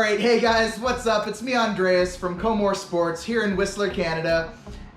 Alright, hey guys, what's up? It's me, Andreas, from Komor Sports here in Whistler, Canada.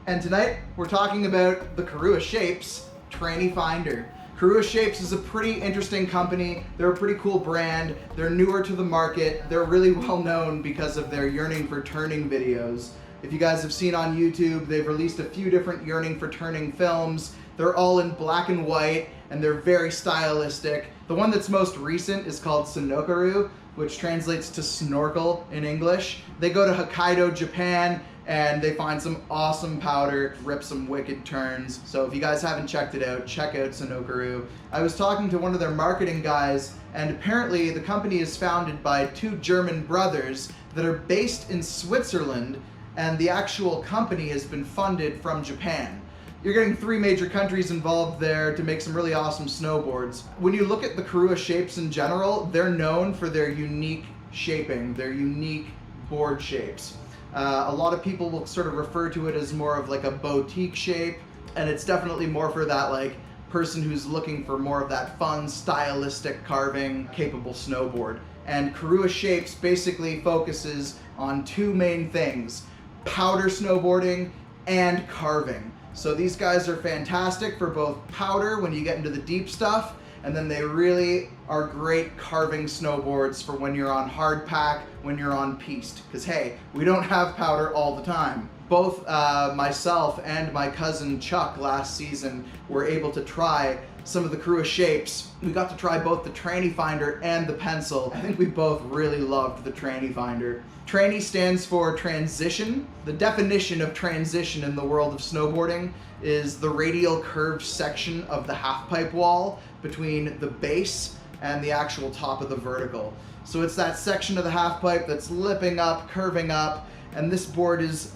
And tonight, we're talking about the Korua Shapes TrannyFinder. Korua Shapes is a pretty interesting company. They're a pretty cool brand. They're newer to the market. They're really well known because of their yearning for turning videos. If you guys have seen on YouTube, they've released a few different yearning for turning films. They're all in black and white, and they're very stylistic. The one that's most recent is called Sonokaru, which translates to snorkel in English. They go to Hokkaido, Japan, and they find some awesome powder, rip some wicked turns. So if you guys haven't checked it out, check out Sonokaru. I was talking to one of their marketing guys, and apparently the company is founded by two German brothers that are based in Switzerland, and the actual company has been funded from Japan. You're getting three major countries involved there to make some really awesome snowboards. When you look at the Korua Shapes in general, they're known for their unique shaping, their unique board shapes. A lot of people will sort of refer to it as more of like a boutique shape, and it's definitely more for that like person who's looking for more of that fun, stylistic, carving, capable snowboard. And Korua Shapes basically focuses on two main things: powder snowboarding and carving. So these guys are fantastic for both powder when you get into the deep stuff, and then they really are great carving snowboards for when you're on hard pack, when you're on piste. Because hey, we don't have powder all the time. Both myself and my cousin Chuck last season were able to try some of the Korua Shapes. We got to try both the TrannyFinder and the pencil. I think we both really loved the TrannyFinder. Tranny stands for transition. The definition of transition in the world of snowboarding is the radial curved section of the half pipe wall between the base and the actual top of the vertical. So it's that section of the half pipe that's lipping up, curving up, and this board is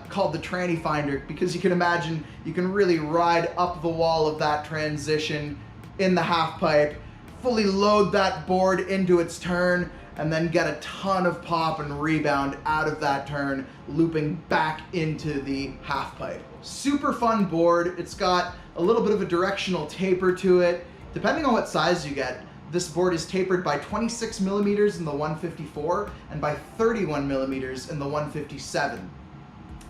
called the TrannyFinder because you can imagine you can really ride up the wall of that transition in the half pipe, fully load that board into its turn, and then get a ton of pop and rebound out of that turn, looping back into the half pipe. Super fun board. It's got a little bit of a directional taper to it. Depending on what size you get, this board is tapered by 26 millimeters in the 154 and by 31 millimeters in the 157.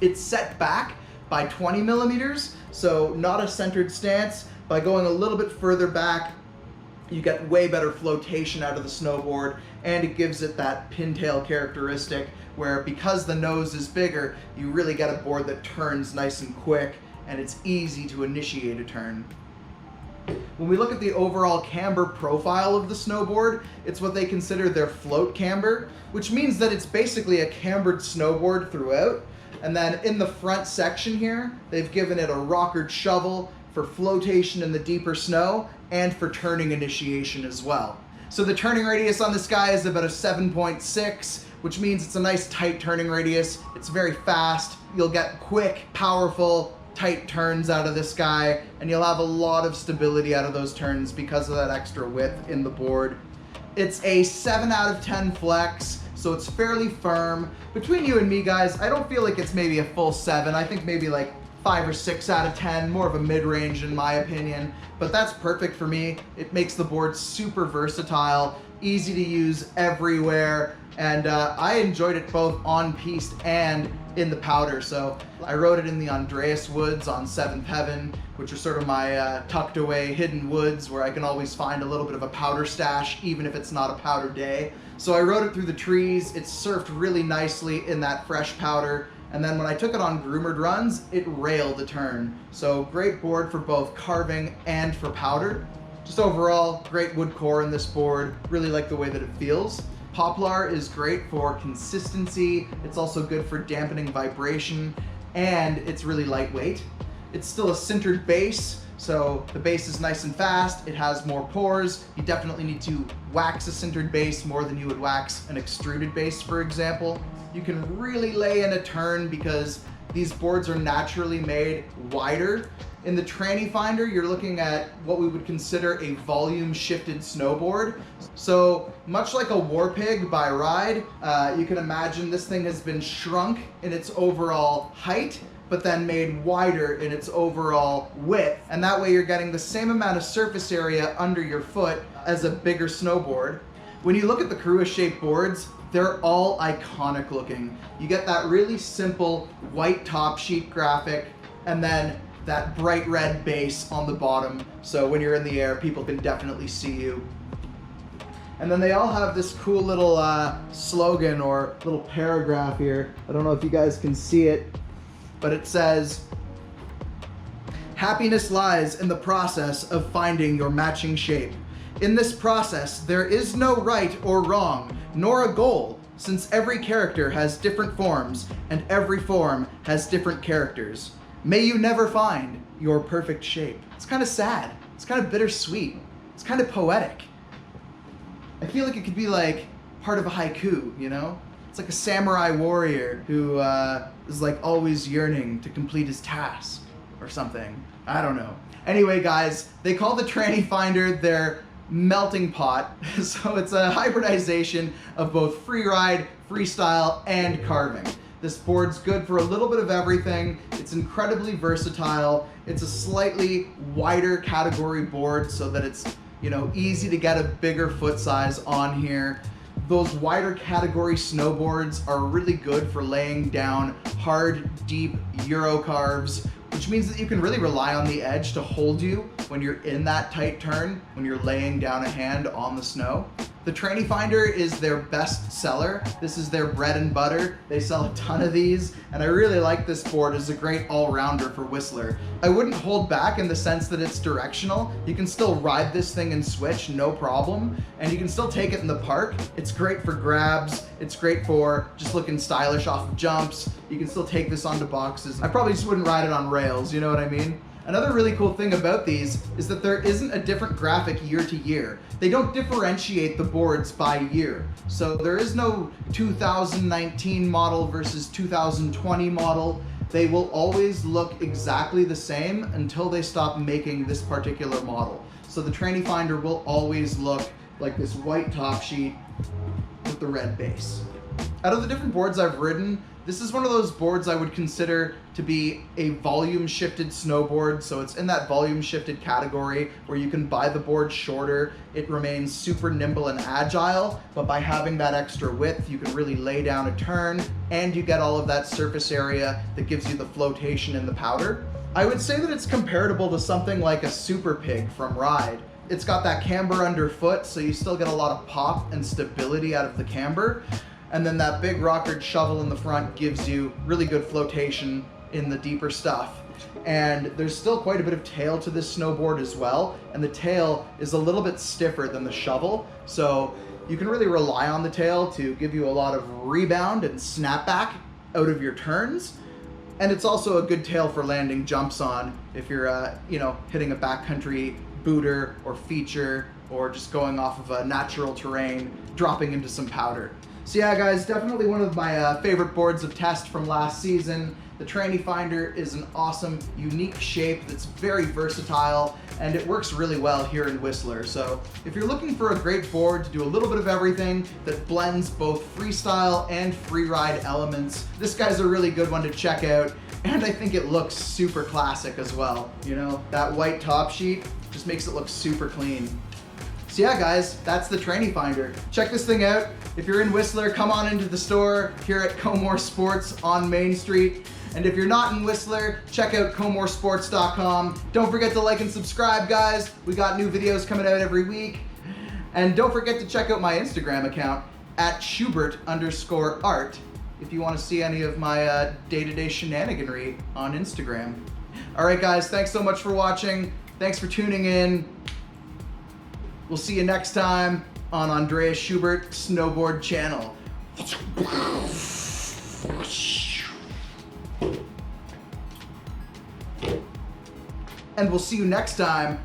It's set back by 20 millimeters, so not a centered stance. By going a little bit further back, you get way better flotation out of the snowboard, and it gives it that pintail characteristic where, because the nose is bigger, you really get a board that turns nice and quick, and it's easy to initiate a turn. When we look at the overall camber profile of the snowboard, it's what they consider their float camber, which means that it's basically a cambered snowboard throughout. And then in the front section here, they've given it a rockered shovel for flotation in the deeper snow and for turning initiation as well. So the turning radius on this guy is about a 7.6, which means it's a nice tight turning radius. It's very fast. You'll get quick, powerful, tight turns out of this guy, and you'll have a lot of stability out of those turns because of that extra width in the board. It's a 7 out of 10 flex, so it's fairly firm. Between you and me, guys, I don't feel like it's maybe a full 7. I think maybe like 5 or 6 out of 10, more of a mid-range in my opinion, but that's perfect for me. It makes the board super versatile, easy to use everywhere, and I enjoyed it both on piste and in the powder. So I rode it in the Andreas Woods on 7th Heaven, which are sort of my tucked away hidden woods where I can always find a little bit of a powder stash, even if it's not a powder day. So I rode it through the trees. It surfed really nicely in that fresh powder. And then when I took it on groomered runs, it railed a turn. So great board for both carving and for powder. Just overall, great wood core in this board. Really like the way that it feels. Poplar is great for consistency. It's also good for dampening vibration, and it's really lightweight. It's still a sintered base, so the base is nice and fast. It has more pores. You definitely need to wax a sintered base more than you would wax an extruded base, for example. You can really lay in a turn because these boards are naturally made wider. In the TrannyFinder, you're looking at what we would consider a volume shifted snowboard. So much like a Warpig by Ride, you can imagine this thing has been shrunk in its overall height, but then made wider in its overall width. And that way you're getting the same amount of surface area under your foot as a bigger snowboard. When you look at the Korua shaped boards, They're all iconic looking. You get that really simple white top sheet graphic, and then that bright red base on the bottom, so when you're in the air, people can definitely see you. And then they all have this cool little slogan or little paragraph here. I don't know if you guys can see it, but it says, "Happiness lies in the process of finding your matching shape. In this process, there is no right or wrong, nor a goal, since every character has different forms, and every form has different characters. May you never find your perfect shape." It's kind of sad. It's kind of bittersweet. It's kind of poetic. I feel like it could be like part of a haiku, you know? It's like a samurai warrior who is like always yearning to complete his task or something. I don't know. Anyway, guys, they call the TrannyFinder their melting pot. So it's a hybridization of both freeride, freestyle, and carving. This board's good for a little bit of everything. It's incredibly versatile. It's a slightly wider category board so that it's, you know, easy to get a bigger foot size on here. Those wider category snowboards are really good for laying down hard, deep Euro carves, which means that you can really rely on the edge to hold you when you're in that tight turn, when you're laying down a hand on the snow. The TrannyFinder is their best seller. This is their bread and butter. They sell a ton of these, and I really like this board. It's a great all-rounder for Whistler. I wouldn't hold back in the sense that it's directional. You can still ride this thing and switch, no problem, and you can still take it in the park. It's great for grabs. It's great for just looking stylish off of jumps. You can still take this onto boxes. I probably just wouldn't ride it on rails, you know what I mean? Another really cool thing about these is that there isn't a different graphic year to year. They don't differentiate the boards by year. So there is no 2019 model versus 2020 model. They will always look exactly the same until they stop making this particular model. So the TrannyFinder will always look like this white top sheet with the red base. Out of the different boards I've ridden, this is one of those boards I would consider to be a volume shifted snowboard. So it's in that volume shifted category where you can buy the board shorter. It remains super nimble and agile, but by having that extra width, you can really lay down a turn and you get all of that surface area that gives you the flotation in the powder. I would say that it's comparable to something like a Super Pig from Ride. It's got that camber underfoot, so you still get a lot of pop and stability out of the camber. And then that big rockered shovel in the front gives you really good flotation in the deeper stuff. And there's still quite a bit of tail to this snowboard as well. And the tail is a little bit stiffer than the shovel. So you can really rely on the tail to give you a lot of rebound and snapback out of your turns. And it's also a good tail for landing jumps on if you're, hitting a backcountry booter or feature or just going off of a natural terrain, dropping into some powder. So yeah, guys, definitely one of my favorite boards of test from last season. The TrannyFinder is an awesome, unique shape that's very versatile, and it works really well here in Whistler. So if you're looking for a great board to do a little bit of everything that blends both freestyle and freeride elements, this guy's a really good one to check out. And I think it looks super classic as well. You know, that white top sheet just makes it look super clean. So yeah, guys, that's the TrannyFinder. Check this thing out. If you're in Whistler, come on into the store here at Komore Sports on Main Street. And if you're not in Whistler, check out komoresports.com. Don't forget to like and subscribe, guys. We got new videos coming out every week. And don't forget to check out my Instagram account at Schubert_art if you want to see any of my day-to-day shenaniganry on Instagram. All right, guys, thanks so much for watching. Thanks for tuning in. We'll see you next time on Andreas Schubert Snowboard Channel. And we'll see you next time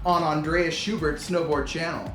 on Andreas Schubert Snowboard Channel.